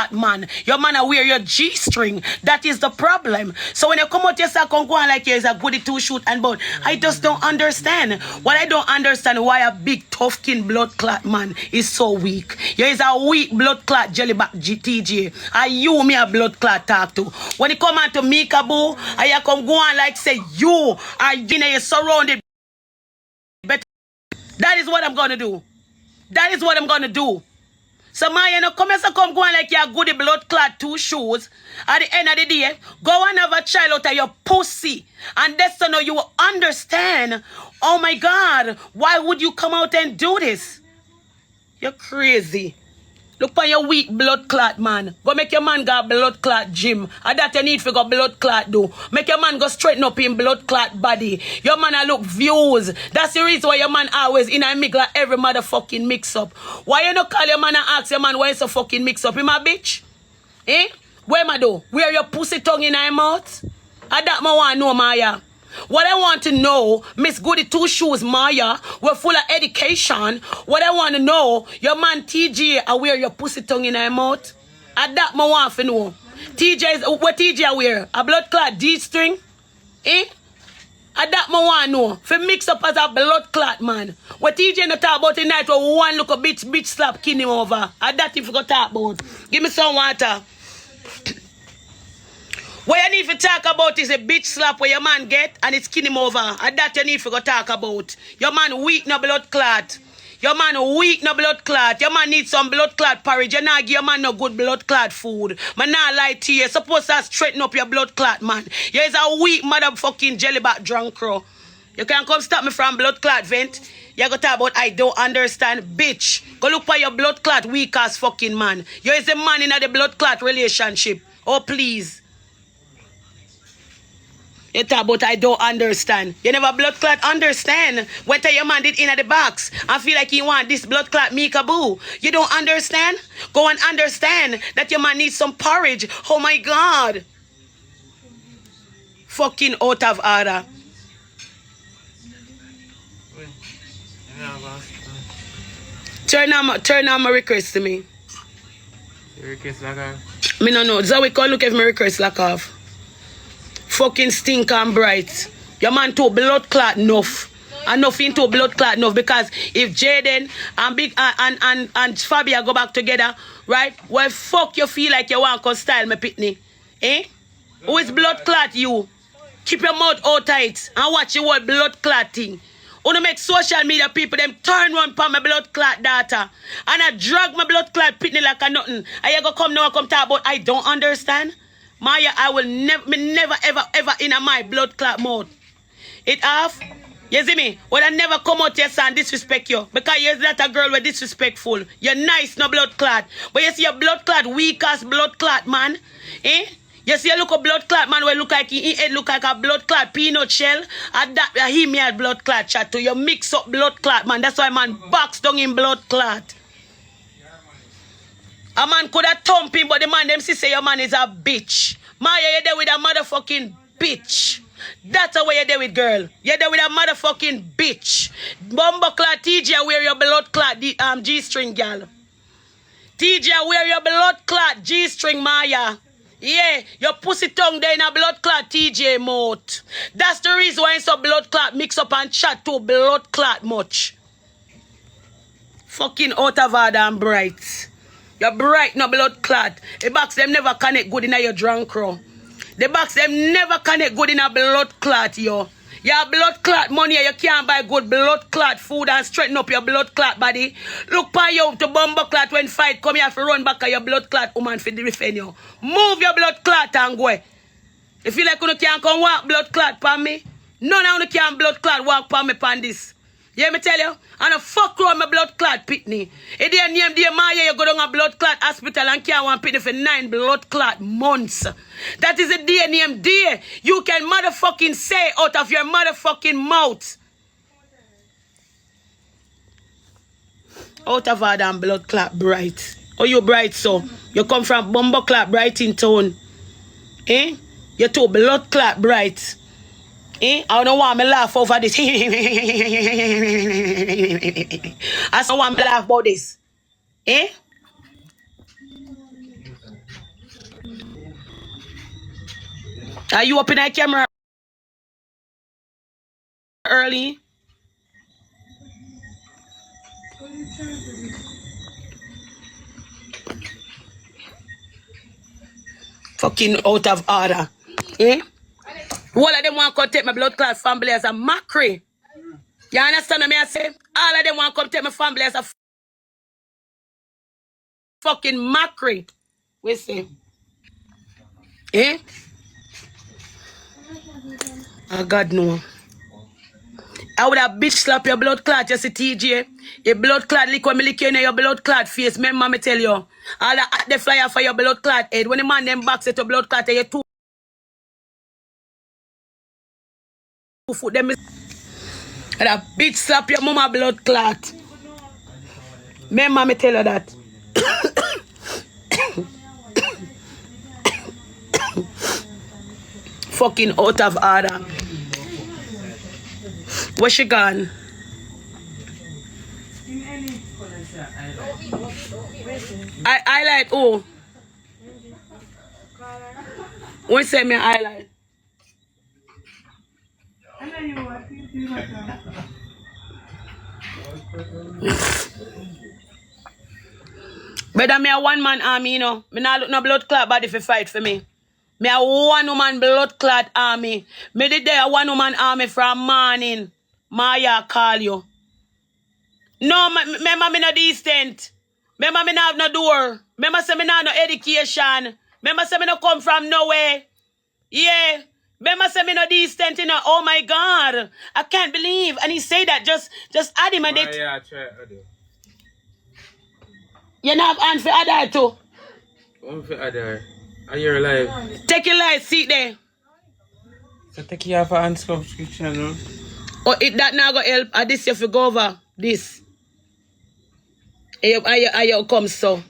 clot man. Your man wear your G-string. That is the problem. So when you come out, you say, come go on like you is a goody two-shoot and but I just don't understand. What I don't understand why a big tough-kin blood clot man is so weak. You is a weak blood clot jellyback TJ. Are you me a blood clot talk to? When you come on to Mekia boo, I you come go on like say you are you surrounded. But that is what I'm gonna do. That is what I'm gonna do. So Moya, no come here, come go on like your goody blood clot two shoes. At the end of the day, go and have a child out of your pussy. And that's so now you will understand. Oh my God, why would you come out and do this? You're crazy. Look for your weak blood clot, man. Go make your man go blood clot gym. And that you need for go blood clot do. Make your man go straighten up in blood clot body. Your man a look views. That's the reason why your man always in a mix like every motherfucking mix up. Why you not call your man and ask your man why it's a fucking mix up? Him a bitch? Eh? Where ma do? Where your pussy tongue in your mouth? And that ma want know, Moya. What I want to know, Miss Goody Two Shoes Moya, we're full of education. What I want to know, your man TJ, I wear your pussy tongue in her mouth. And that I want to know. TJ, what TJ I wear? A blood clot G-string? Eh? And that I want to know. For mix up as a blood clot, man. What TJ not talk about tonight, where one look a bitch slap kin him over. And that if you go talk about. Give me some water. What you need to talk about is a bitch slap where your man get and it's skin him over. And that you need to go talk about. Your man weak no blood clot. Your man weak no blood clot. Your man needs some blood clot porridge. You not give your man no good blood clot food. Man not lie to you. You're supposed to straighten up your blood clot, man. You is a weak motherfucking jellyback drunk crow. You can't come stop me from blood clot vent. You go talk about I don't understand, bitch. Go look for your blood clot weak ass fucking man. You is a man in the blood clot relationship. Oh please. You talk about I don't understand. You never blood clot understand. What your man did in the box. I feel like you want this blood clot Mekia boo. You don't understand? Go and understand that your man needs some porridge. Oh my God. Fucking out of order. Turn on my request to me. Your request lock off? Me no know. Zoe can look if my request lock off. Fucking stink and bright. Your man too blood clot enough. Enough into blood clot enough because if Jayden and Big and Fabia go back together, right? Well, fuck you feel like you want to style me pitney. Eh? Who is blood clot you? Keep your mouth out tight and watch your whole blood clot thing. Wanna make social media people them turn one for my blood clot data. And I drag my blood clot pitney like a nothing. And you go come now and come talk about I don't understand. Moya, I will never, ever in my blood clot mode. It off. You see me? Well, I never come out here and disrespect you. Because you're not a girl with disrespectful. You're nice, no blood clot. But you see your blood clot, weak ass blood clot, man. Eh? You see you look a blood clot, man, where look like he head look like a blood clot peanut shell. And that he me a blood clot chat to. You mix up blood clot, man. That's why man box down in blood clot. A man could have thump him, but the man them say your man is a bitch. Moya, you're there with a motherfucking bitch. That's how you're there with, girl. You're there with a motherfucking bitch. Bumbo clot TJ wear your blood clot G-string, girl. TJ wear your blood clot G-string, Moya. Yeah, your pussy tongue there in a blood clot TJ mouth. That's the reason why it's a blood clot mix up and chat to blood clot much. Fucking out of order and bright. You're bright, no blood clot. The box them never connect good in your drunk crow. The box them never connect good in a blood clot, yo. Your blood clot money, you can't buy good blood clot food and straighten up your blood clot body. Look for you to bumbo clot when fight come here for run back at your blood clot woman for the defend you. Move your blood clot and go. If you like you can't come walk blood clot pan me, none of you can blood clot walk pan me pan this. Yeah, me tell you, and a fuck around my blood clot pitney. If they name dear Moya, you go down a blood clot hospital and can't want pitney for 9 blood clot months. That is a day name day. You can motherfucking say out of your motherfucking mouth. Out of our damn blood clot bright. Oh, you bright so? You come from Bumbo clot bright in town. Eh? You too blood clot bright. Eh? I don't want me laugh over this. I don't want me laugh about this. Eh? Are you up in that camera early? Fucking out of order. Eh? All of them want to come take my blood clot family as a mockery. You understand what I say? All of them want to come take my family as a fucking mockery. We see. Eh? Oh God no. I would have bitch slap your blood clot, you see TJ. Your blood clot lick when me lick you in your blood clot face. Remember me tell you. All the flyer for your blood clot head. When the man them box it to blood clot you 2 foot them. And a bitch slap your mama blood clot. Remember me tell you that. Fucking out of order. Where she gone? I like who? Who send me highlight? Better me a one-man army, you know. Me not look no blood clot body for fight for me. Me a one-woman blood clot army. Me did there a one-woman army from morning. Moya call you. No, remember me no decent. Remember me not have no door. Remember say me not have no education. Remember say me no come from nowhere. Yeah. Remember say me no decent, you know. Oh my God. I can't believe. And he say that just add him and it. Yeah, try other. You not have hand for other too. One for other. Are you alive? Take your light seat there. So take you off a hand subscription, no? Oh, it that now go help. This you have to go over. This. You come so.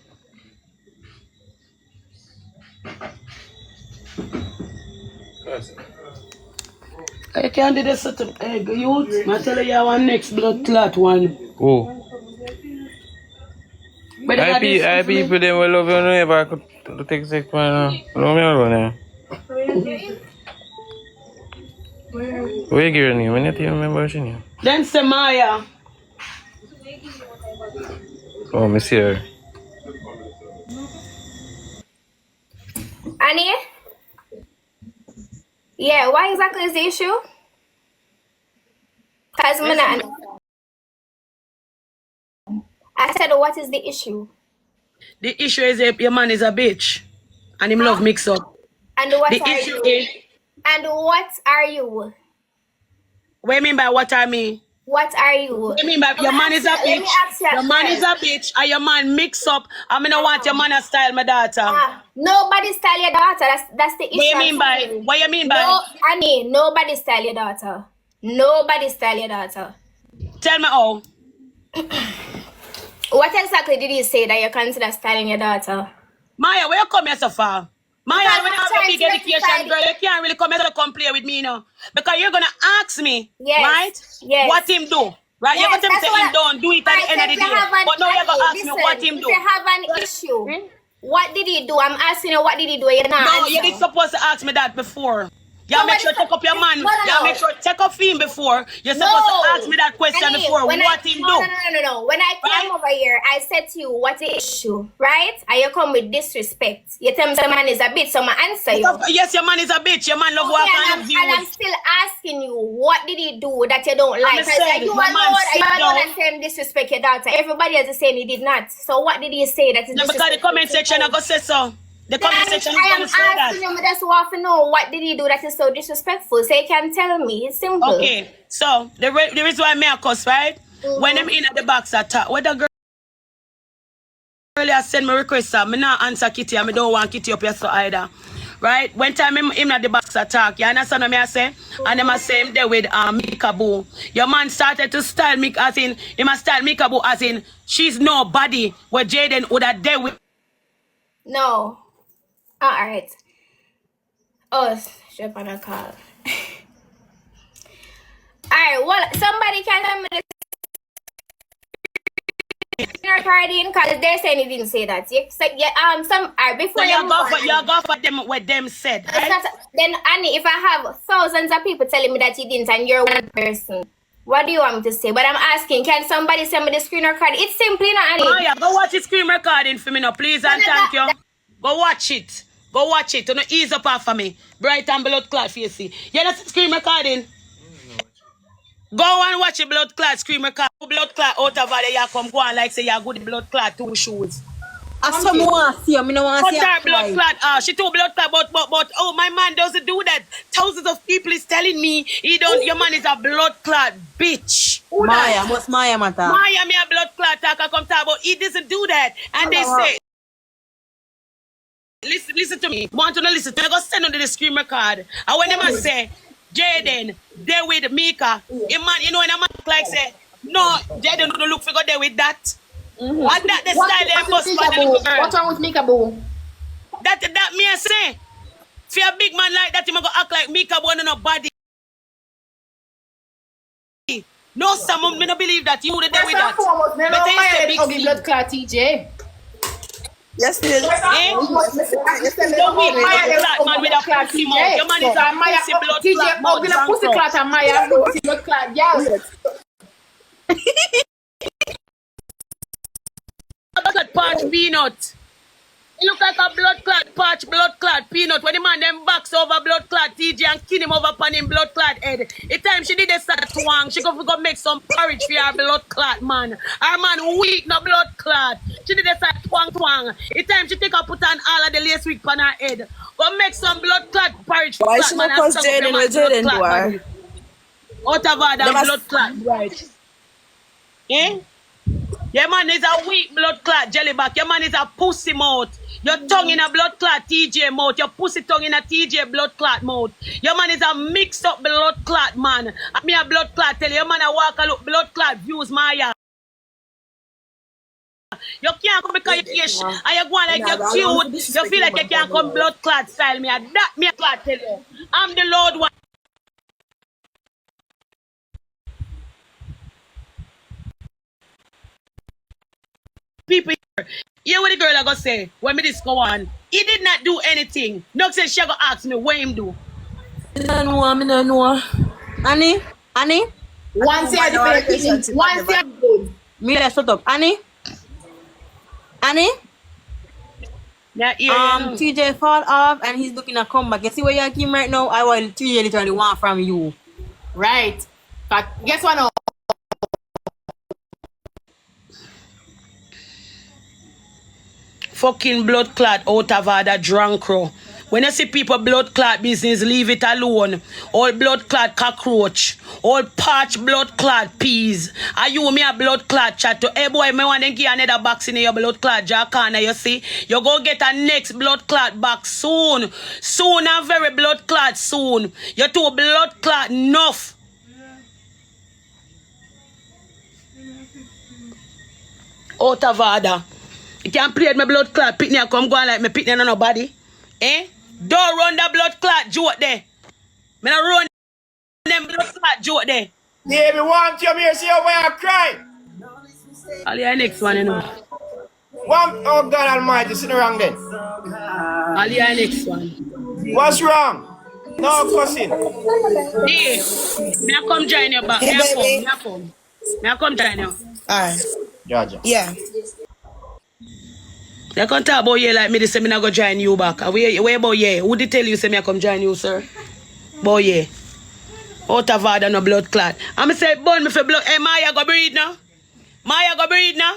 I can't do this sort of youth. I tell you one next blood clot one. Oh. But I people them will love you never could take sex man. No me alone. Where you give your name? I need to remember your name. Then say Moya. Oh, me see her. Annie? Yeah, why exactly is the issue? Because I said, what is the issue? The issue is that your man is a bitch. And him love mix up. And what The are issue you? is. And what are you? What do you mean by what I mean? What are you? What do you mean by your man is a bitch? Your man is a bitch and your man mix up. I mean, I want your man to style my daughter. Nobody style your daughter. That's the issue. What you mean by? No, Annie, nobody style your daughter. Nobody style your daughter. Tell me how. What exactly did you say that you consider styling your daughter? Moya, where you come here so far? Moya, Because when you I'm have a trying big to education, rectify girl, you can't really come here to come play with me, you know. Because you're going to ask me, Yes, right? yes. What him do? Right? You're Yes, going to say him don't do it at the end of the day. But now you're going to ask me what him do. If you have an issue, what did he do? I'm asking you, what did he do? You're not No, you answering. did supposed to ask me that before. You No, make but sure take up your man. no, no, You no. make sure take up him before. You're supposed to ask me that question Annie, before. when What him do? No. When I came over here, I said to you, what's the issue, right? And you come with disrespect. You tell me the man is a bitch, so I answer you. Yes, your man is a bitch. Your man love walk on his And I'm views. still asking you, what did he do that you don't like? saying, You your man sit alone down. and saying disrespect your daughter. Everybody else is saying he did not. So what did he say that is Yeah, because the comment section I go say so. The comment section is I going am to say that. asking him, I just want to know what did he do that is so disrespectful, so he can tell me. It's simple. Okay, so the reason why me a cuss, right? When I'm in at the box attack, when the girl earlier send me request, me not answer Kitty, and me don't want Kitty up here so either. Right? When time him at the box attack, you understand what I say? And them a say him there with Mixup. Your man started to style me as in, him a style Mixup as in, she's nobody where Jayden would have dealt with. No. Alright. Oh, shut on a call. Alright, well, somebody can tell me this recording because they're saying he didn't say that. You said before So you move on, you go for them what them said, it's right? not, then Annie, if I have thousands of people telling me that you didn't and you're one person, what do you want me to say? But I'm asking, can somebody send me the screen record? It's simply not Annie. Oh yeah, go watch the screen recording for me now, please and thank you. Go watch it. Go watch it. Don't ease up off of me. Bright and blood clot face. You know the screen recording? Go and watch a blood clot screen record. Blood clot out of there, you come go and like say you good blood clot 2 shoes. I saw me want to see her. Me no want to see her. Blood clot. She too blood clot, but oh, my man doesn't do that. Thousands of people is telling me he don't. Your man is a blood clot bitch. Moya, what's Moya matter? Moya, me a blood clot. I come talk about. He doesn't do that, and they say. Listen to me. Want to listen? I go send under the screen record. And when the man say, Jayden, they with Mekia, a man, you know, when a man like say, no, Jayden don't look for go there with that. And that the style they bust for the little girl. What's wrong with Mekia, boo? That me I say. For a big man like that, you go act like Mekia but no body. No, someone me no believe that you would there with that. But you say big blood clot TJ. Yes, it is. Don't be blood man with a pussy mouth. Your man is a pussy blood clot mouth. TJ, a pussy clot and Maya pussy blood clot, yeah. Blood patch peanut. It look like a blood clot patch, blood clot peanut. When the man them box over blood clot TJ and kill him over upon him blood clot head. The time she did a start twang, she go make some porridge for her blood clot man. Her man weak, no blood clot. She did a start twang. The time she take her put on all of the lace wig on her head. Go make some blood clot porridge for Why clot she man. not cause Jayden with Jayden do her? Out of her that blood clot, right? Eh? Your man is a weak blood clot jellyback. Your man is a pussy mouth. Your tongue in a blood clot TJ mouth. Your pussy tongue in a TJ blood clot mouth. Your man is a mixed up blood clot man. Me a blood clot tell you. Your man a walk a look blood clot views Moya. You can't come because you're cash and you go on like you're cute. You feel like you can't come blood clot style me. That me a clot tell you. I'm the Lord one. People here. Hear what the girl I go say when me this go on. He did not do anything. No say she go ask me what him do. Me no know. Annie? Once you are the once you are good. Me let's shut up. Annie? Yeah, TJ fall off and he's looking to come back. You see where you're him right now? I want TJ literally want from you. Right. But guess what now? Fucking blood clot out of that drunk crow. When you see people blood clot business, leave it alone. All blood clot cockroach. All parch blood clot peas. Are you me a blood clot chat to hey boy, me want to give another box in your blood clot Caan, you see? You go get a next blood clot box soon. Soon and very blood clot soon. You two blood clot enough. Out of order. You can't play with my blood clot. Pitney come go on like me pitney on nobody. Eh? Don't run the blood clot joke there. Me not run them blood clot joke there. Yeah, me want you here see how I cry. I'll hear next one, you know. Oh God Almighty, sit around then. I'll hear next one. What's wrong? No cussing. Hey, may I come join you back? Hey, May I come join you? Alright. Georgia. Yeah. You can't talk about you like me, they say me not go join you back. Where about you? Who did tell you say me I come join you, sir? Boy, yeah. Out of order, no blood clot. I'm say, burn me for blood. Hey, Moya go breathe now. Moya go breathe now.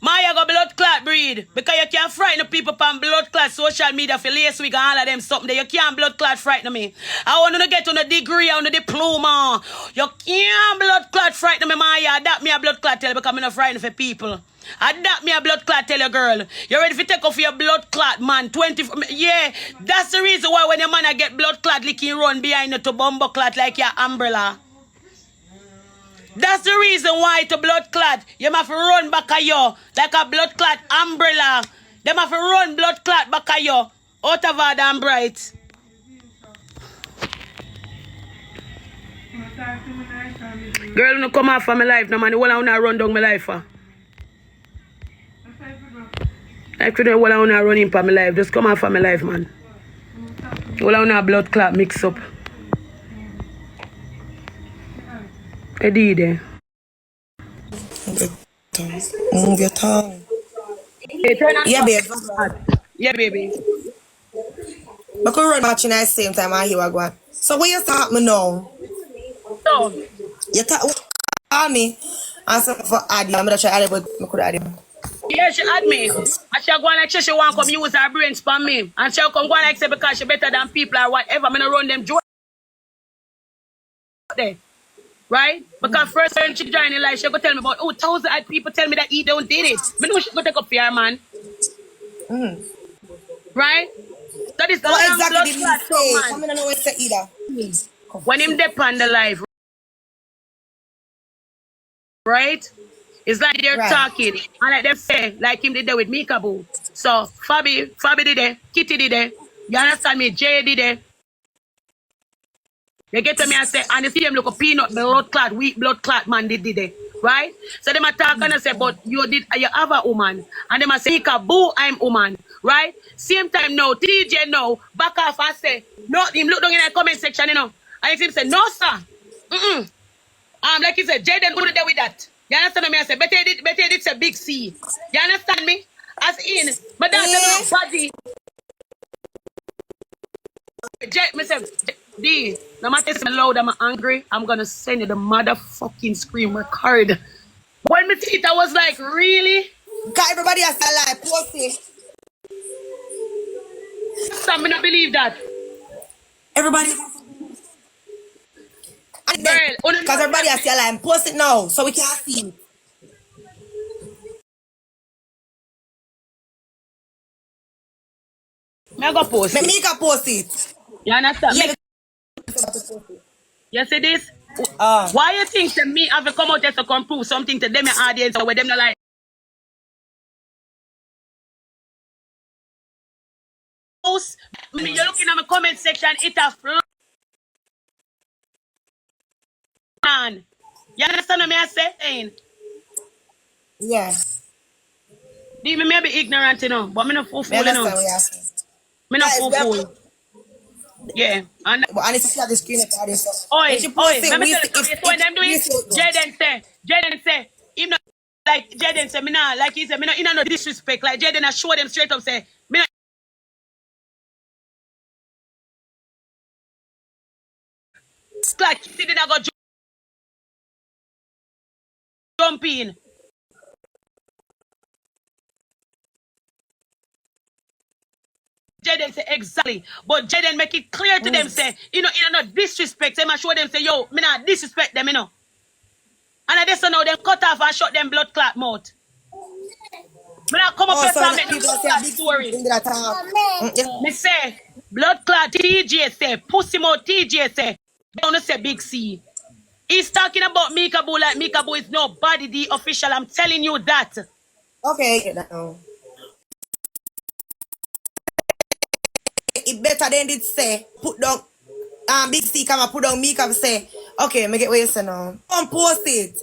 Moya go blood clot breathe. Because you can't frighten people from blood clot social media for lace week and all of them something there. You can't blood clot frighten me. I want to get on a degree, on a diploma. You can't blood clot frighten me, Moya. That me a blood clot tell you because I'm not frightened for people. And that me a blood clot tell you, girl. You ready to take off your blood clot, man? 20. Yeah, that's the reason why when your man get blood clot licking run behind you to bumbo clot like your umbrella. That's the reason why to blood clot. You have to run back at you like a blood clot umbrella. They have to run blood clot back at you. Out of her damn bright. Girl, no come off from my life, no man. You want to run down my life for. Like today, while I wanna running for my life, just come out for my life, man. While I wanna blood clot mix up. I did it. Move your tongue. Hey, turn on Yeah, babe. Yeah, baby. I could run matching at the same time I hear what go on. So what you talk me now? So, You talk me and something for Adi. I'm gonna try Adi, but I could Adi. yeah, she had me. And she go like she want come use her brains for me. And she come go like say because she better than people or whatever. I'm gonna run them joke there. Right? Because first when she joined in life, she go tell me about, oh, 1,000 people tell me that he don't did it. I know she go take up for her, man. Right? That is the What long exactly blood did he clot say? man. I don't know what to say either. When him dip on the life, right? It's like they're talking. And like them say, like him did there with Mika Boo. So, Fabi did it. Kitty did it. You understand me? Jay did it. They get to me and say, and you see them look a peanut blood clot, weak blood clot man did it. Right? So them attack and I say, but you have a woman. And them I say, Mika Boo, I'm woman. Right? Same time now, TJ now, back off and say, no, him look down in the comment section, you know. And him say, no, sir. Like he said, Jayden who did there with that. You understand me? I say, better it's a big C. You understand me? As in, but that's body. D, no matter if I'm loud, I'm angry, I'm gonna send you the motherfucking scream record. When me see it, I was like, really? Because everybody has a lie, pussy. Some me not believe that. Everybody. Girl, Because everybody has a lie, post it now so we can't see it. Me go post it. Me can post it. You understand? Yeah. You see this? Why you think that me have to come out here to come prove something to them in audience or with them not like? You're looking at my comment section, it a flan. You understand what I'm saying? Yeah. Me may be ignorant, you know, but me not fool, you know. Me not fool. Yeah. And I need to see how the screen is. let me tell you, when them do it, Jayden say, him not, like Jayden say, me not, like he said, me not, he not no disrespect. Like Jayden I show them straight up, say, me not, like, he did not go jump in. Jayden say exactly, but Jayden make it clear to them say, you know not disrespect them. I show them say, yo, me not disrespect them, you know. And I just know them cut off and shut them blood clot mouth. Me not come up here and make them blood clot story. Me say blood clot TJ say pussy mouth TJ say don't say big C. He's talking about Mika Boo like Mika Boo is nobody the official. I'm telling you that. Okay, now. It better than it say put down big C come and put down Mika say okay, make it what you say now. Come post it.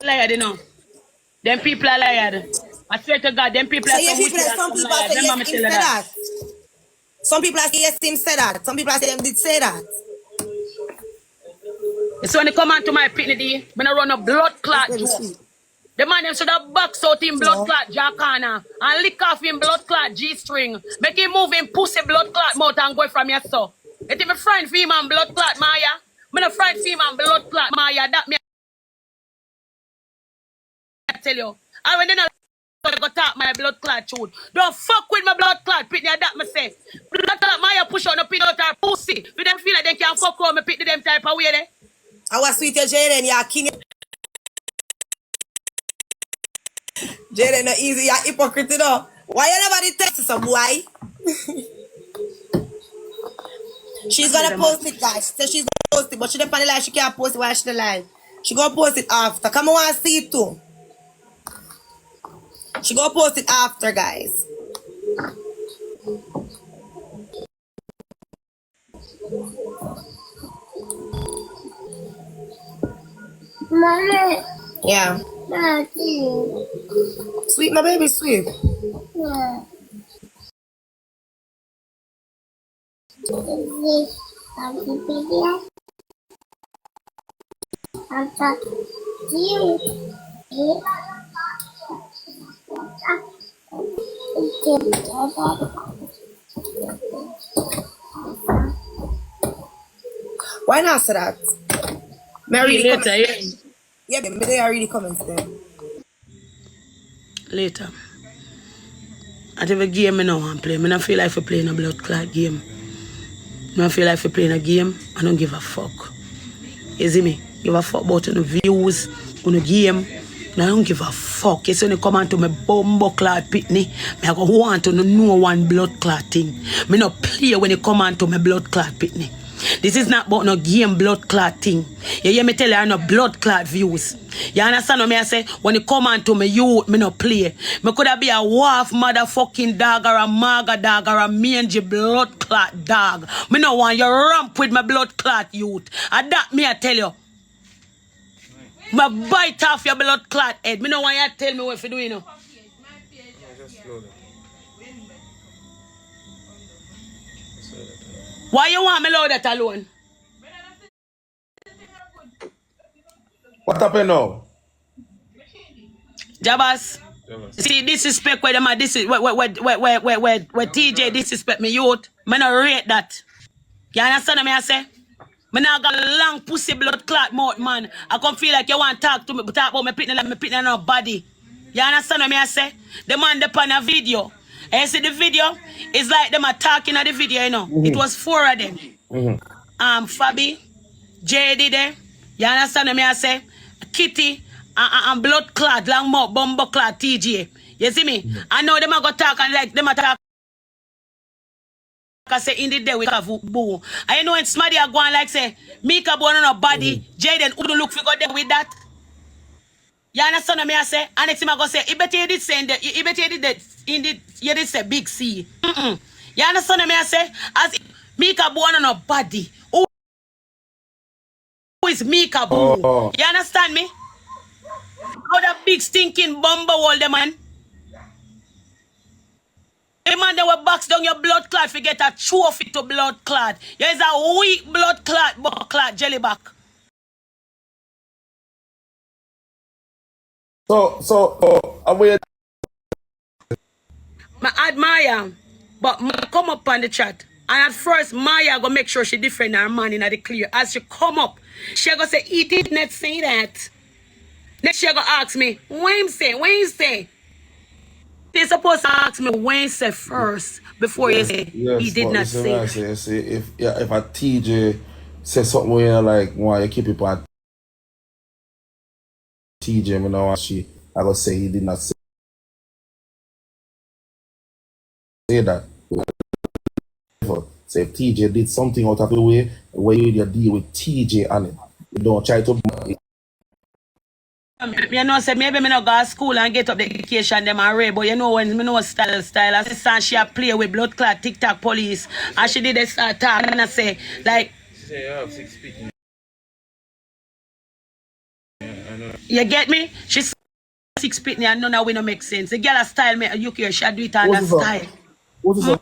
Liar, you know. Them people are liar. I swear to God, them people So are some people say yes, him say that. Some people say yes, him say that. Some people say him did say that. So when they come on to my pitney, when I run a blood clot joke. The man them should have box out him blood clot Caan and lick off him blood clot G-string. Make him move him pussy blood clot mouth and go from your so. It is my friend female blood clot Moya. Me no friend female blood clot Moya. That me I tell you. And when they not go talk my blood clot truth. Don't fuck with my blood clot pitney that me say. Blood clot Moya push out no pin out her pussy. For them feel like they can't fuck with me pitney them type of way there. I was sweet Jayden, you're king. Jayden not easy, you're hypocrite though. Why you never text some boy? She's gonna post it, guys. So she's gonna post it, but she didn't live. She can't post it while she's alive. She gonna post it after. Come on, I see it too. She gonna post it after, guys. Mommy. Yeah. Sweet, my baby, sweet. Why not say that? Mary, Later, yeah. yeah, baby, they are really coming today. Later. I have a game I don't want to play. I don't feel like for playing a blood clot game. I don't feel like for playing a game. I don't give a fuck. You see me? Give a fuck about the views on the game. I don't give a fuck. You see when you come onto my bumbo clot pitney, I go want to know one blood clot thing. I not play when you come onto my blood clot pitney. This is not about no game blood clot thing. You hear me tell you I no blood clot views. You understand what I say? When you come on to me youth, me no play. Me could have be a wolf motherfucking dog or a maga dog or a mangy blood clot dog. Me no want you ramp with my blood clot youth. And that me I tell you. Me bite off your blood clot head. Me no want you tell me what you do, you know. Why you want me load that alone? What happened now? JABASS. See, disrespect where them are, this is where TJ disrespect me youth. Me no rate that. You understand what I say? Me not got long pussy blood clot mouth, man. I can feel like you want to talk to me, talk about me pitting like me pitting on no body. You understand what I say? The man dey on a video. And you see the video? It's like them are talking at the video, you know. It was 4 of them. Fabi, Jayden there. You understand what I say? Kitty and blood clot, long mouth, bumbo clot, TJ. You see me? I know them are going to talk and like them are talk. I say in the day we have boo. I know when somebody are going like say, Mekia born on a body, Jayden wouldn't look for go there with that. You understand what I say? And next time I go say, I bet you did say in the, I bet you did that in the, you did say big C. You understand what I say? As Mekia born on a body. Who is Mekia boo? You understand me? How that big stinking bumble wall the man. The man that will box down your blood clot forget a trophy to blood clot. There is a weak blood clot, blood clot, jellyback. So, I admire, but come up on the chat. And at first, Moya go make sure she different her man in the clear. As she come up, she go say, he did not say that. Next she go ask me, when you say? They supposed to ask me when you say first before you say he did not say that. Say if a TJ says something where like why you keep it on TJ, me know she I go say he did not say that. So if TJ did something out of the way, where you deal with TJ on it, you don't try to. You know, say maybe me not go to school and get up the education them and read, but you know when me know style assistant she a play with blood clot TikTok police and she did start talking and I say like She say you have 6 speaking. you get me? She's 6 pitney and none of we no make sense. The girl a style me you care she do it on that style. What is that?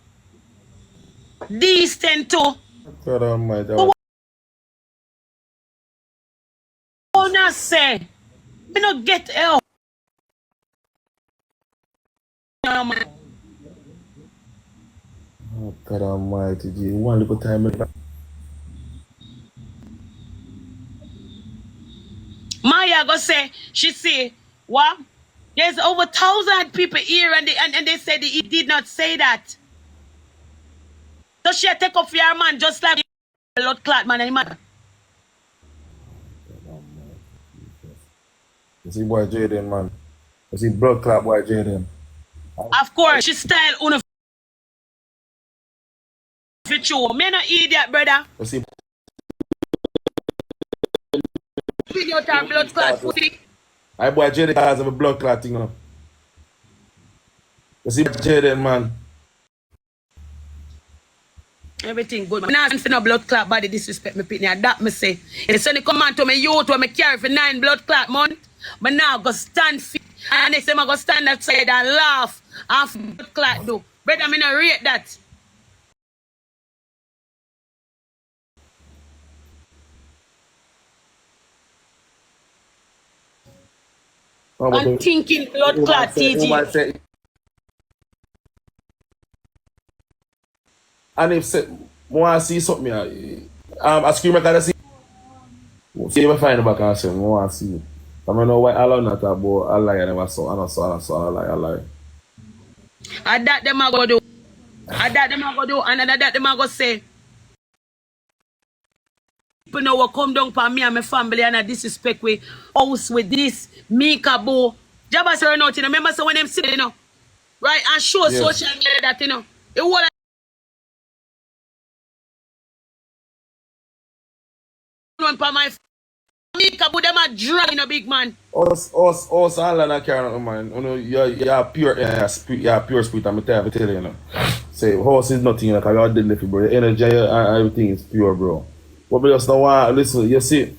These 10 too. God almighty. Oh not say me no get help. Oh, God almighty, G. One little time. Moya go say, she say, what? There's over 1,000 people here and they said he did not say that. So she take up for your man just like blood clot man and man. You see boy Jayden, man. You see blood clot boy Jayden. Of course, she style on you. Me no idiot, brother. You see Video time blood clot pussy. I boy Jayden has a blood clot thing, you know. You see Jayden, man. Everything good, man. Nah, no blood clot body disrespect me pitney. That me say. It's when they come on to me youth when me carry for 9 blood clot month. But now go stand fit. And next time I go stand outside and laugh. And blood clot do. Brother, me not rate that. I'm thinking blood clot TJ. And if say, want to see something, I scream like I see. See if I find the back and say, I want to see it. I don't know why I learned that about I lie, I never saw, I lie. And that them I go do. And that them I go do. And that them I go say. People know what come down for me and my family and I disrespect with house with this, Mekia Bo. JABASS are not, you know. Remember so when them sit, you know. Right? And show social media that, you know. It was like for my Mekia Bo, them a drag, you know, big man. Us, all and I carry on, man. You know, you're pure, you're pure spirit, I'm tell you, you know. Say, horse is nothing, you know, because you're deadly, bro. Your energy and everything is pure, bro. But we just don't want, listen, you see,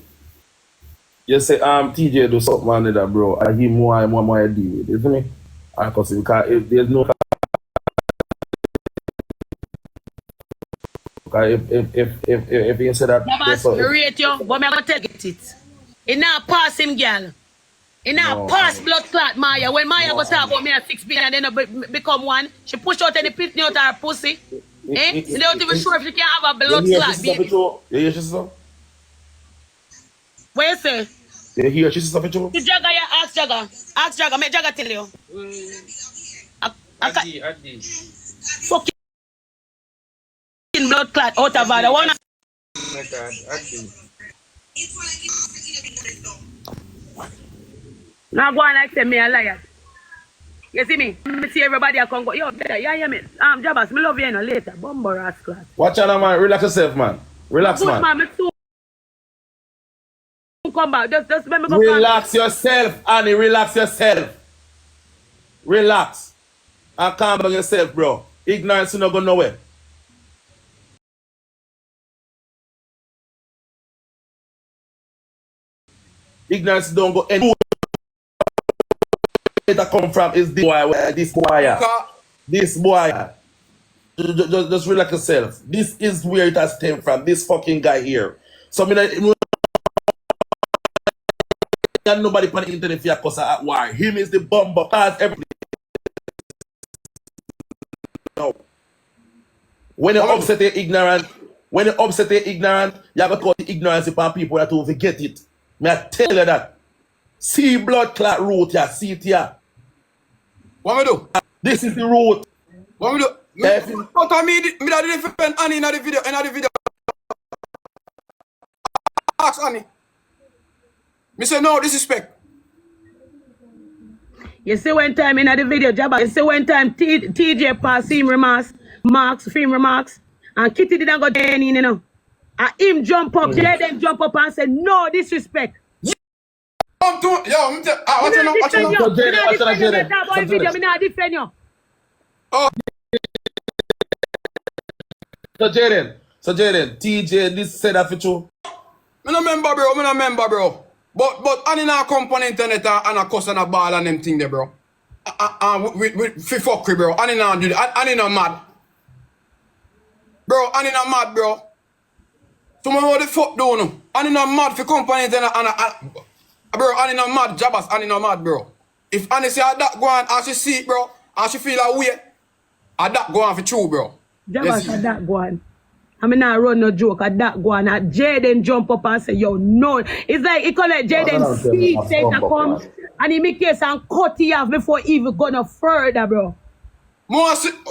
TJ do something on that, bro. I give more and more deal with it, isn't it? Because if there's no, if you say that, JABASS, rate you, but I'm going to take it. It now pass him, girl. It now pass blood clot Moya. When Moya go talk about me at 6 billion and then become one, she push out any pit out her pussy. You don't even sure if you can have a blood clot, baby. You hear she stuff? What you say? You hear she stuff at you? The Jagger, yeah, ask Jagger. Ask Jagger, make Jagger tell you. Adi. Fucking blood clot out of her. One. Now go on like say me a liar. You see me? Me see everybody a come go. Yo, yeah, hear me. JABASS, me love you, you know, later. Bumbo ass class. Watch out, man. Relax yourself, man. Relax, Good, man. man. Me soon come back. Just let me go. Relax yourself, Annie. Relax yourself. Relax. And calm down yourself, bro. Ignorance is not going nowhere. Ignorance don't go anywhere. That come from is this boy. This boy. Just relax yourself. This is where it has stemmed from. This fucking guy here. So nobody on the internet for cause at war. Him is the bomber. Cause everything. No. When you upset the ignorant, you have to call the ignorance upon people that don't forget it. May I tell you that? See blood clot root here, see it here. What me do? This is the root. What me do? But me that didn't defend Annie in the video. Ask Annie. Me say no disrespect. You see one time in the video, JABASS, you see one time TJ pass him remarks, and Kitty didn't go there, you know. And him jump up, Jayden jump up and say, no disrespect. Come to, yo, watch it now. I'm not defend you. Oh. So Jayden, TJ, this said that for you. Me no member, bro. But Annie now come on the internet and a cuss and a ball and them thing there, bro. With fuckery, bro. Annie now do that. Annie not mad. Bro, Annie not mad, bro. So what the fuck do no? Annie not mad for come on the internet and bro, Annie not mad, JABASS, Annie not mad, bro. If Annie say that go on, and she see it, bro, and she feel a way, that go on for true, bro. JABASS, yes. That go on. I mean, I run no joke at that go on. Jayden jump up and say, yo, no. It's like, he call it Jayden see take a come, and he make case and cut it off before he even go no further, bro. More see it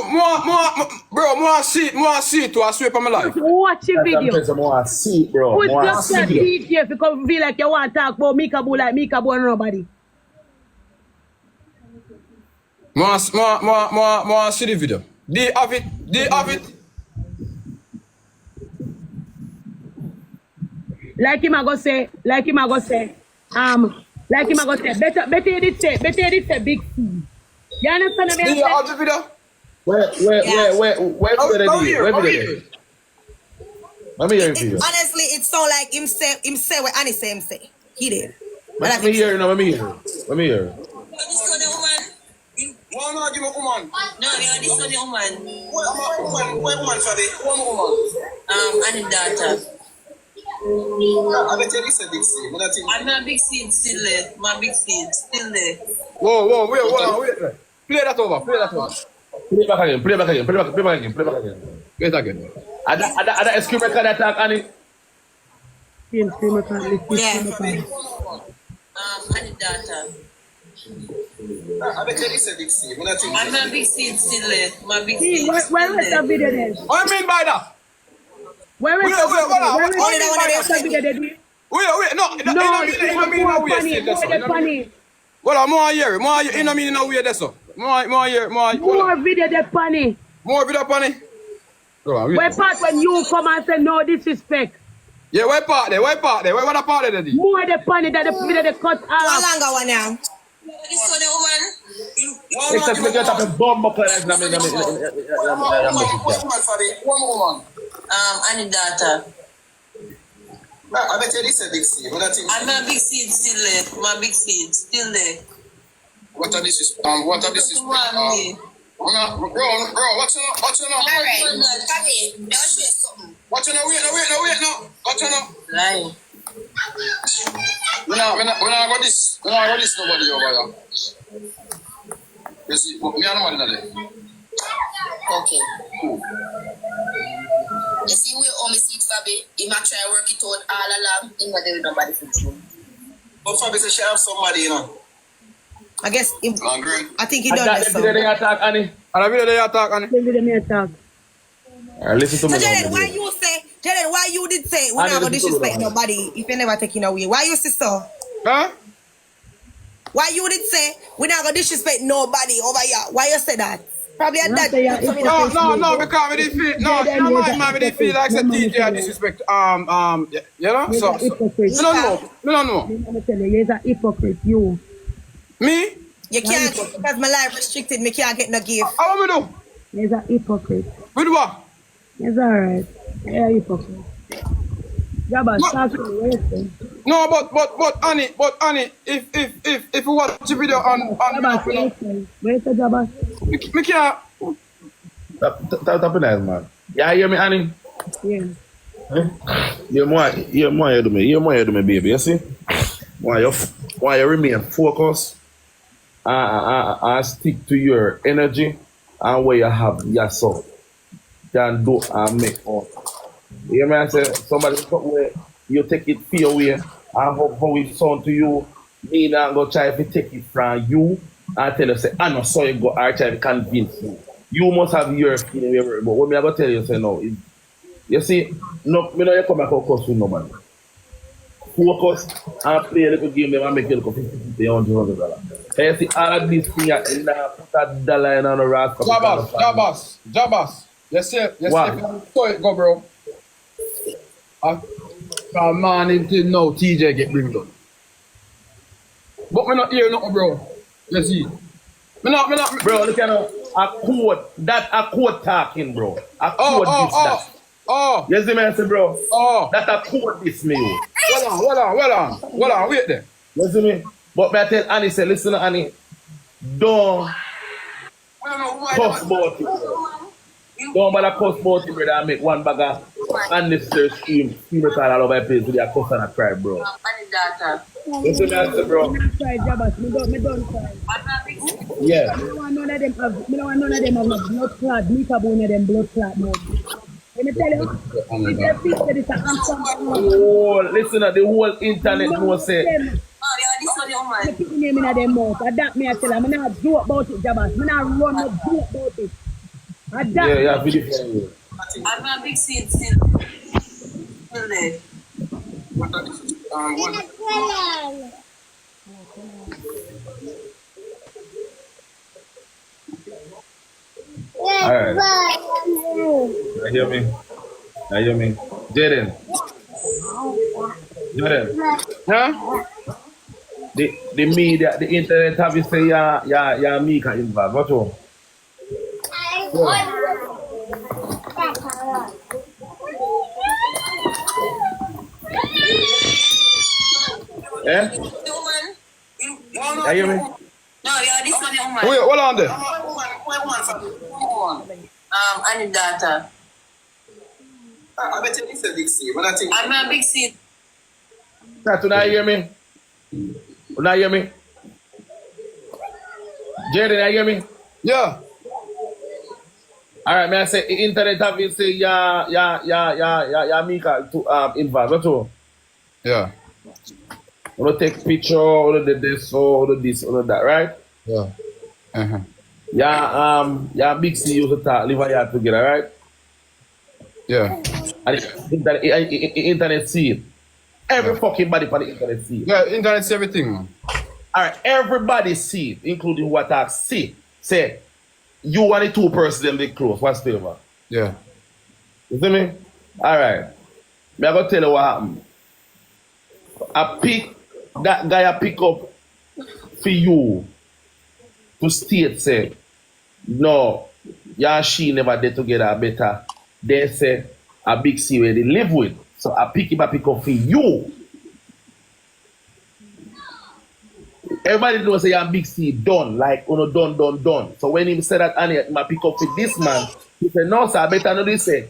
to I swear for my life. Watch the video. More see it, bro. Put just that TJ if you come feel like you want to talk about Mekia Bo like Mekia Bo and nobody. More see the video. They have it. Like him I go say, better you did say big C. You understand what I'm saying? The video? Where Let me hear it. Honestly, it sound like him say what Annie say. He did. Let me hear, let me hear. Let me hear. This one the woman. One argument, woman. No, yeah, this one the woman. What woman, sorry? One woman. And the daughter. I bet you this a big scene. And my big seed still there. My big seed still there. Whoa, wait. Play that over. Play it back again. Play it again. Ada excuse record attack, Annie. Yeah. And the daughter. I bet you this a big scene. And my big seed still there. My big seed Where still is the there. video then? What do you mean by that? Where is the video? Wait, no, well, I'm more here, you know me in a way that's so. More here. More video the funny. More video funny. Where part when you come and say no disrespect? Yeah, where part there? Where the part there? More the funny that the video they cut off. How longer one now? This one the woman. Except me get up a bomb up like One woman. And the daughter. I bet you this a big scene. And my big seed still there. My big seed still there. What are this is One way. bro, what's your Alright. What's your wait no. What's your Lying. We're not got this nobody over here. You see, me and nobody there. Okay. Cool. You see, we only see Fabi. He might try to work it out all along. He not there with nobody for true. But Fabi says she have somebody, you know. I guess I think he I done got this. the video they attack, Annie. And I video they attack, Annie. Listen to me. So Jayden, why you did say we not gonna disrespect nobody if you never taking away? Why you say so? Huh? Why you did say we not gonna disrespect nobody over here? Why you say that? Probably at that. No, because we didn't feel. No, in my mind, we didn't feel like the DJ disrespect. You know. So we don't know. I'm gonna tell you, you're a hypocrite. You. Me? You can't because my life restricted. Me can't get no gift. How we do? You're a hypocrite. We do what? It's alright. You're a hypocrite. JABASS, talk to me. No, but Annie, if we watch the video on JABASS, where's the JABASS? me can't. Tap in nice, man. Yeah, hear me, Annie? Yeah. You're more here to me, baby. You see? Why you remain focused and stick to your energy and where you have yourself. Can do and make up. You hear me? I say somebody where you take it for your way and how it sound to you. Me not go try to take it from you and tell you say I know so you go I try to convince you. You must have your feeling, but what me I go tell you say no. You see, no, me know you come back and cuss with nobody. Focus and play a little game and make you look $50, $100. You see all of these things and put that dollar in on the rack. JABASS. You see, so it go, bro. Man, until now, TJ get bring down. But me not hear nothing, bro. You see. Me not. Bro, look at a quote talking, bro. A quote that. Oh. You see me, I say, bro? Oh. That a quote this me. Hold on, wait there. You see me? But I tell Annie, say, listen, Annie, don't cuss about it, bro. Don't bother cuss about it, brother, and make one bag of unnecessary scream it all over the place with your cuss and a cry, bro. You see me, I say, bro? Me don't cry. Yeah. I don't want none of them have no blood clot. Me have one of them blood clot now. Let me tell you, if they fix it, it's a oh, listen, the whole internet knows say. I keep the name in them mouth. Adapt me, I tell them. I'm not joke about it, JABASS. I'm not run no joke about it. Adapt. Yeah, video. I'm a big seed still there. Alright. You hear me? Jayden. Huh? The media, the internet have you say yeah Mekia involved. What's wrong? Eh? You hear me? No, yeah, this one, woman. Wait, hold on there. Annie daughter. I bet you it's a big C. When I think I'm a big seat. That, you not hear me? You not hear me? Jayden, you hear me? Yeah. All right, may I say internet obviously Mekia to involved, what too? Yeah. Want to take picture, want to do this, or want to this, or that, right? Yeah. Uh-huh. Yeah, big C used to talk, live here together, right? Yeah. And internet see it. Every fucking body on the internet see it. Yeah, internet see everything, man. All right, everybody see it, including who attack see. Say, you and the two persons them they close. What's favor? Yeah. You see me? All right. Me I go tell you what happened. That guy I pick up for you to state say, no, you and she never did together better. They say a big C where they live with. So I pick up for you. Everybody knows say you're big C done, like done. So when he said that Annie, I pick up for this man, he said, no, sir, I better not say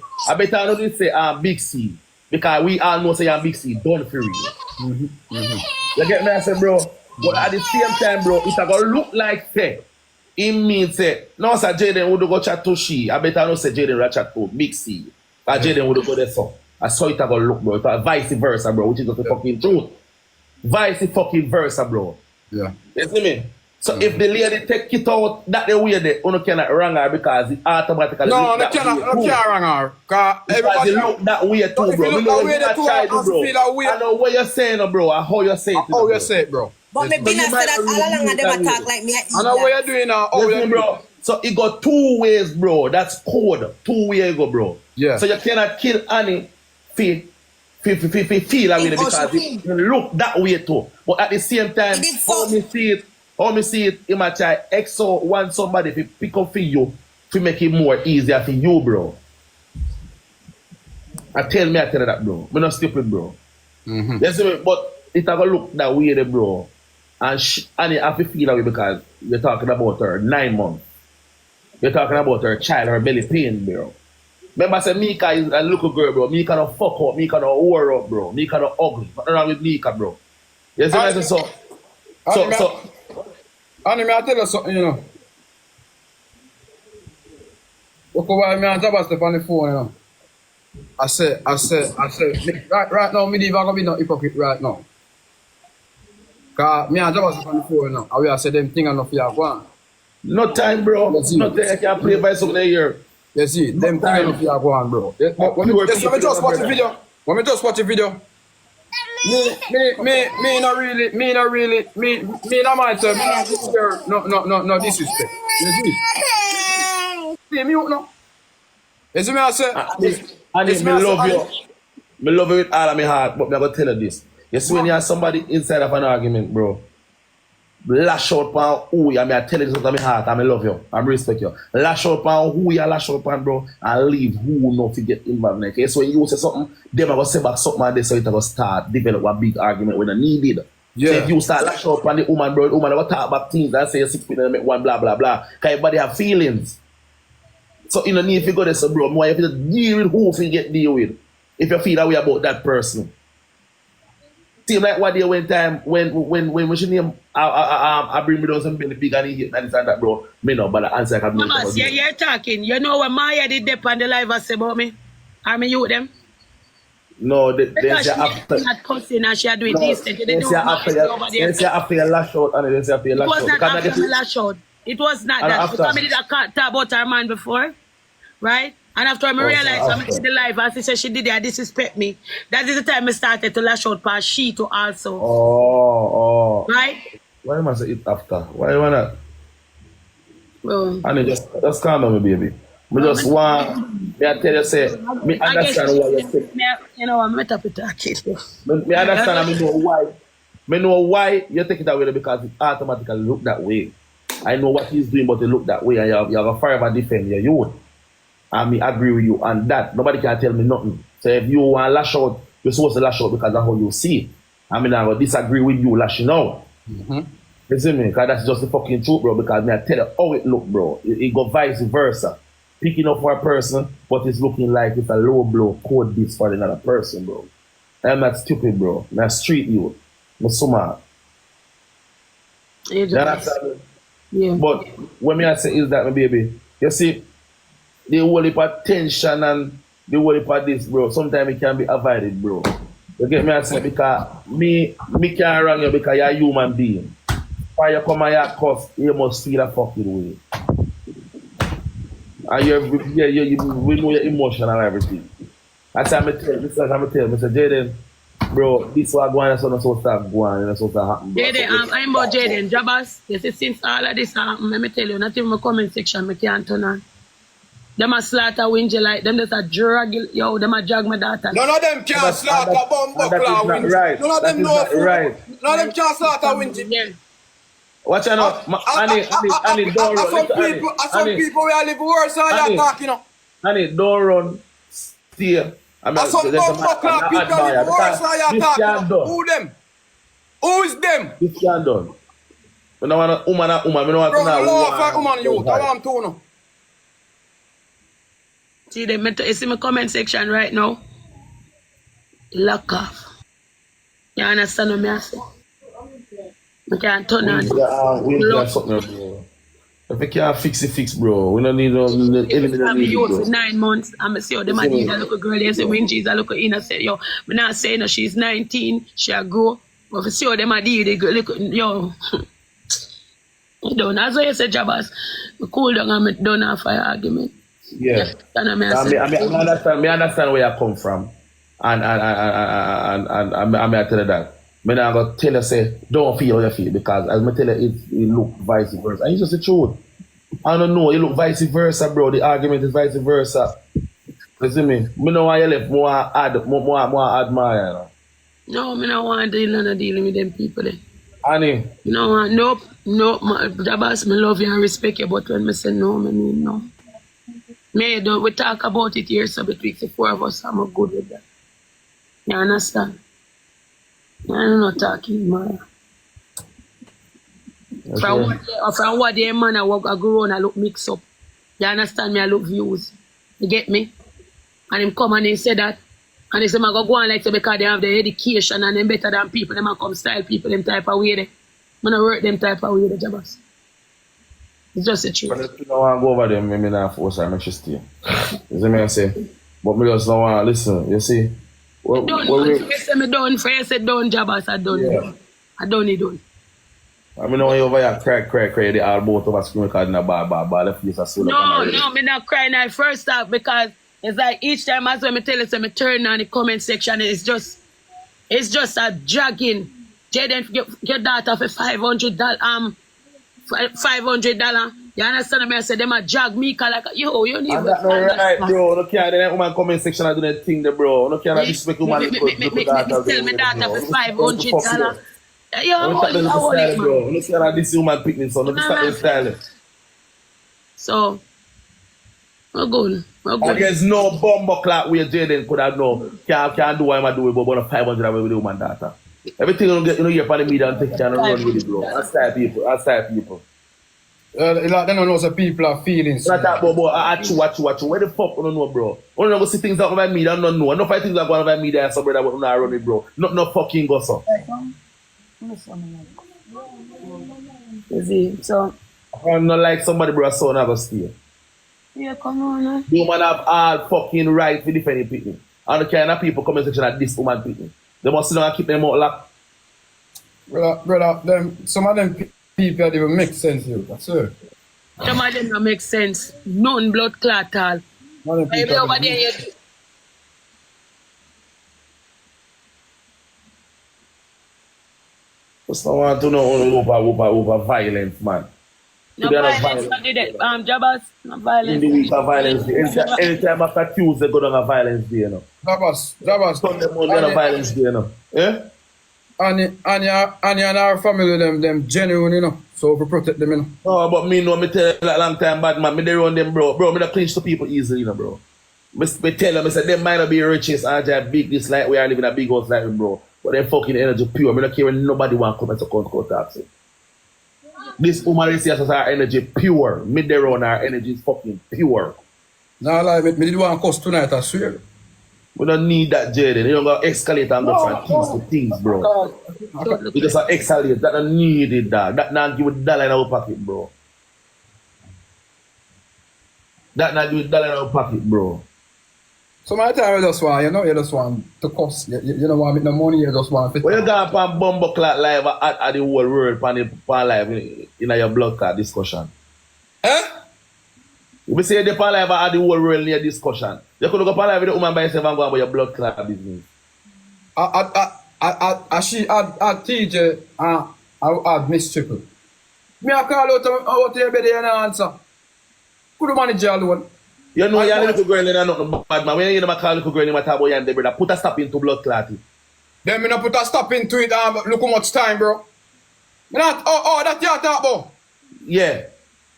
big C. Because we all know say you're big C done for you. You get me? I said, bro, but at the same time, bro, it's gonna look like say, it means say, no, sir, Jayden would go chat to she. I better not say Jayden would chat to big C. Because Jayden would go there so. I saw it gonna look, bro. It's vice versa, bro, which is the fucking truth. Vice fucking versa, bro. Yeah. You see me? So if the lady take it out that the way they you cannot wrong her because it automatically No, look they that way can't too. wrong her. Because It look that way too, if bro. you Me look know that way, what the two you try to, are bro. feel that way. I know what you're saying, bro, and how you say it. Oh, you say it, bro. But me been you say might that not all along and them really attack do like me. I know what you're doing now. Oh, Listen, you're bro. So it got two ways, bro. That's code. 2 ways ago, bro. Yeah. So you cannot kill Annie feel away because it look that way too. But at the same time, how me see it, it might try EXO want somebody to pick up for you to make it more easier for you, bro. I tell you that, bro. I'm not stupid, bro. You see me? But it gonna look that way, bro. And Annie have to feel that way because you're talking about her 9 months. You're talking about her child, her belly pain, bro. Remember, I said Mekia is a little girl, bro. Mekia no fuck up, Mekia no whore up, bro. Mekia no ugly. Nothing wrong with Mekia, bro. You see what I say? Annie, may I tell you something, you know? Look over me and JABASS step on the phone, you know? I said, right now, me leave, I'm gonna be no hypocrite right now. Because me and JABASS step on the phone, you know? And we have said them things enough for you, go on. No time, bro. No time. I can play by something here. You see, them things enough for you, go on, bro. Let me just watch the video. Let me just watch the video. Me not myself, no disrespect. You see? See me, no? You see me, I say? Annie, me love you. Me love you with all of my heart, but I'm going to tell you this. You see when you have somebody inside of an argument, bro, lash out on who you are, I tell you this with my heart, and I love you, I respect you. Lash out on who you are, lash out on, bro, and leave who not to get involved. Okay? So when you say something, them are going to say back something and they so it going to start develop a big argument when they needed. Yeah. So if you start lash out on the woman, bro, the woman will talk about things and say you're 6 feet and make one blah blah blah. Because everybody have feelings. So you don't need to go there, so bro, more you have to deal with who you get deal with. If you feel that way about that person. Seem like what day when time when she name I bring me down some belly big and he hit and this and that, bro. Me no, but the answer I can do. Mamas, you're talking. You know what Moya did dip on the live and say about me? I mean you them? No, they Because say she after not cussing and she are doing this. They say after your lash out and they say after your lash out. It was not after my lash out. It was not that. After. Because I did talk about her man before, right? And after I realized I did the live and she said she did that disrespect me. That is the time I started to lash out past she too also. Oh. Right? Why must I eat after? Why not? Well, And just calm down, baby. Me just want me I tell you say me understand what you say. You know I'm not up with that kid. Me understand and me know why. Me know why you take it that way because it automatically look that way. I know what he's doing, but it look that way, and you have a forever defend your youth. And me agree with you on that. Nobody can tell me nothing. So if you want to lash out, you're supposed to lash out because that's how you see it. I mean, I will disagree with you lashing out. You see me? Because that's just the fucking truth, bro. Because me, I tell you how it look, bro. It go vice versa. Picking up for a person, but it's looking like it's a low blow code this for another person, bro. I'm not stupid, bro. I'm not street youth. I'm smart. You understand? Yeah. But what me I say is that, my baby, you see, the whole heap of tension and the whole heap of this, bro, sometimes it can be avoided, bro. You get me I say, because me can't wrong you because you're a human being. When you come and you cuss, you must feel a fucking way. And we know your emotion and everything. That's what I'm telling Mr. Jayden, bro, this was going on, so not so start going, and so start happen. Jayden, I'm about Jayden, JABASS. You see, since all of this happened, let me tell you, not even my comment section, I can't turn on. Them a slaughter Wingy like them just a drag, yo, them a drag my daughter. None of them can slaughter Bumbuckler Wingy. Right. None of them know. Right. None of them can slaughter Wingy. Yeah. Watch out, Annie, don't run. Some people will live worse than you're talking about. Annie, don't run. Stay. Some Bumbuckler people live worse than you're talking about. Who them? Who is them? This can done. I don't want a woman. I don't want to know. Bro, I love woman youth. I want to know. See them, you see my comment section right now? Lock off. You understand what I say? I can't turn on. We need something, bro. If we can't fix it, bro. We don't need anything. I'm here for 9 months. I'm see how them a need a little girl. They say when she's a little innocent. Yo, I'm not saying that she's 19, she'll grow. But if you see how them a deal, they go look, yo. You don't. That's why you say JABASS. I cool down and I don't have fire argument. Yeah. I understand where you come from. And I tell you that. I'm not going to tell you, say, don't feel how you feel, because as I tell you, it look vice versa. And it's just the truth. I don't know, it look vice versa, bro. The argument is vice versa. You see me? I don't want you left more admire, you know? No, I don't want to deal with them people. Annie? No, nope, JABASS, I love you and respect you, but when I say no, I mean no. We talk about it here, so between the four of us, I'm good with that. You understand? I'm not talking, Moya. Okay. From what day, man, I go on, I look mix up. You understand me? I look views. You get me? And him come and he say that. And he say, I go on like so because they have the education and them better than people. Them come style people, them type of way. I'm going to work them type of way, the JABASS. It's just the truth. But if you don't want to go over them, I'm not force her, make sure stay. You see me, I say? But me just don't want to listen, you see? You say me done, for you say done, JABASS, I done. Yeah. I done it done. I mean, when you over here cry, they all both of us screaming because in a bad, the face are so No, me not crying at first off because it's like each time as when me tell you, so me turn on the comment section, it's just a dragging. Jayden, your daughter for $500, $500. You understand me? I said them a drag me like yo, you need. That's not right, bro. No care. Then woman comment section I do that thing, there, bro. No care. Respect woman. Tell me daughter for $500. Yo, I want it, bro. No care. This woman picnic, so no start style. So, we're good. There's no bumbo clock where Jayden could have no. Can't do what I'm doing, but about $500 with the woman daughter. Everything you get, you're on the media and take and run with it, bro. Outside people. They don't know some people are feelings. Not that, bro. Watch. Where the fuck you don't know, bro? You don't go see things out of my media and don't know. Enough of things that go on my media and somebody that will not run it, bro. No fucking go so. You see, so. I'm not like somebody, bro, so never stay. Yeah, come on. The woman have all fucking right to defend people. And the kind of people comment section at this woman people. They must sit down and keep them out locked. Brother, some of them people that even make sense here. That's it. Some of them don't make sense. None blood clot all. Maybe over there you do. Just don't want to know over violence, man. No violence, JABASS, no violence. In the week of violence day. Anytime after Tuesday, go down a violence day, you know. JABASS. Sunday morning on a violence day, you know. Yeah? Annie and our family, them genuine, you know. So we protect them, you know. Oh, but me tell you that long time, bad man. Me they run them, bro. Bro, me don't clinch to people easily, you know, bro. Me tell them, I say, them might not be richest and just big this like we are living a big house like me, bro. But them fucking energy pure. Me don't care when nobody want to come and talk to. This woman is here, her energy pure. Mid there on her energy is fucking pure. Nah, like, me did one cuss tonight, I swear. We don't need that, Jayden. You don't got escalate and go from things to things, bro. You just escalate. That don't need it, dog. That not give a dollar in our pocket, bro. That not give a dollar in our pocket, bro. So my time you just want, you just want to cuss. You don't want me no money, you just want to... When you go up on Bumble Clat live at the whole world, pan live in your blood clot discussion. Eh? We say the pan live at the whole world in your discussion. You could go pan live with the woman by yourself and go about your blood clot business. She at TJ and Miss Triple. Me I call out to your bed and answer. Could the manager alone? You know you're a little girl and nothing bad, man. When you hear them call little girl and talk about you and the brother, put a stop into blood clotting. Then me not put a stop into it, look how much time, bro. Me not, that you talk about. Yeah.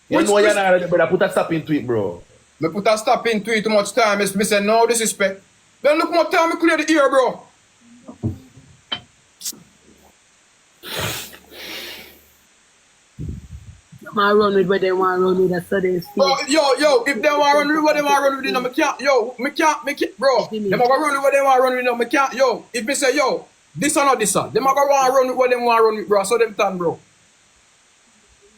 You know you're not the brother, put a stop into it, bro. Me put a stop into it too much time, me say no disrespect. Then look how much time me clear the ear, bro. I run with what they want to run with, that's how they speak. Oh, yo, if they want to run with what they want to run with, you know, me can't, bro. They might go run with what they want to run with, you know, me can't, yo. If me say, yo, this or not this one, they might go run with what they want to run with, bro, so them turn, bro.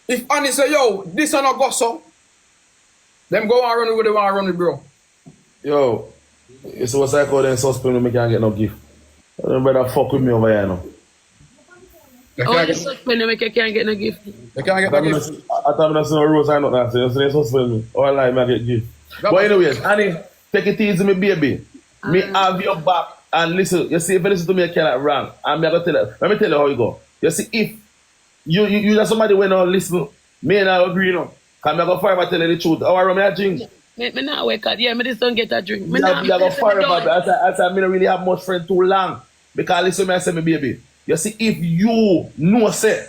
If Annie say, yo, this or not go so, them go and run with what they want to run with, bro. Yo, it's what's I call them suspend me can't get no gift. Them brother fuck with me over here now. Oh, you suspend them, you can't get no gift. They can't get no gift. I thought I see no rose, I not that. So they suspend me. All like me I get gift. But anyways, Annie, take it easy, me baby. Me have your back and listen. You see, if you listen to me, I cannot wrong. And me I gonna tell you. Let me tell you how you go. You see, if you just somebody when not listen, me and I agree, you know. Cause me I go forever tell you the truth. How I run me a drink. Me not wake up. Yeah, me just don't get a drink. Me I go forever. As I don't really have much friend too long. Because listen, me I say me baby. You see, if you know, say,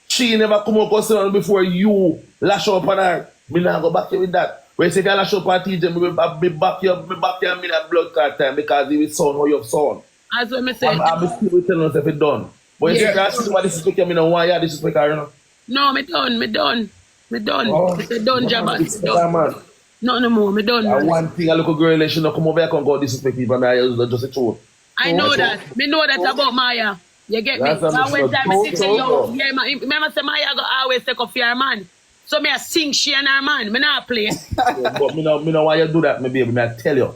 she never come up with before you lash up on her, me not go back here with that. When you say, can lash up on TJ, me back here in that blood card time because it will sound how you have sound. As what me say. I'll be still telling us if it's done. But you say, can somebody disrespect you, me no want you disrespect her, you know? No, me done. Oh, Me say done, JABASS. Done. No more, me done. And one thing, a little girl, she not come over here and go disrespect people, and I just a truth. I know that. Me know that about Moya. You get me? So when time I say, yo, yeah, remember say Moya go always take up for her man. So me I sing she and her man. Me not play. Yeah, but me know why you do that, me baby. Me I tell you.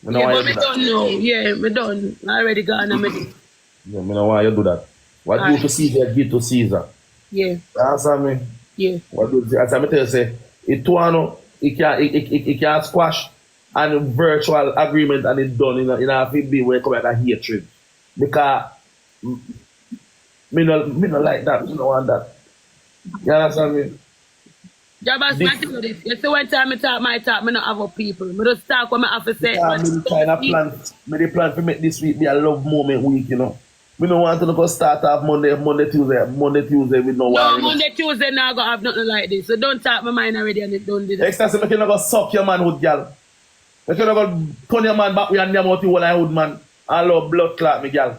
Me know why you do that. Don't know. Yeah, me done. I already gone and me. Yeah, me know why you do that. What do to Caesar, give to Caesar. Yeah. Answer me. Yeah. What do as I tell you say, it can't squash and virtual agreement and it's done in a be where it come like a hatred. Because me no like that, me no want that. You understand me? JABASS, I tell you this. You see one time I talk my talk, me not have a people. Me just talk what I have to say. Me plan to make this week be a love moment week, you know. We don't want to go start off Monday, Tuesday with no one. No, Monday, Tuesday now gonna have nothing like this. So don't talk my mind already and it don't do that. Next time, you can go suck your manhood, girl. You can go turn your man back with your name out your hood, man. I love blood clot, me girl.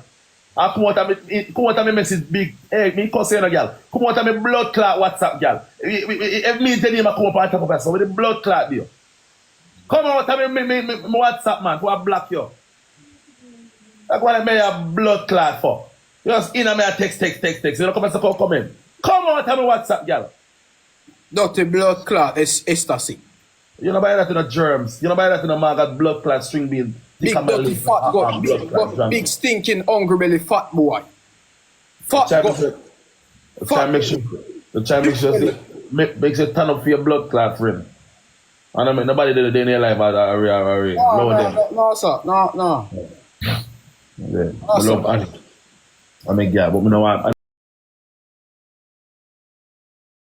I come out and me message big. Hey, me cuss you, girl. Come out and me blood clot WhatsApp, girl. If me tell you, I come up and talk about so with the blood clot, deal. Come out and me WhatsApp, man, for I block you. That's what I made a blood clot for. You just in a me a text. You don't come and say, come in. Come out and me WhatsApp, girl. Not a blood clot, it's ecstasy. You know buy that in the germs. You know buy that in the market blood clot string bean. Big dirty fat got big stinking hungry belly fat boy. Fat got. Try make sure makes you turn up for your blood clot friend. And I mean nobody did a day in their life No, sir. No. Yeah. I love Annie. I mean, yeah, but me know what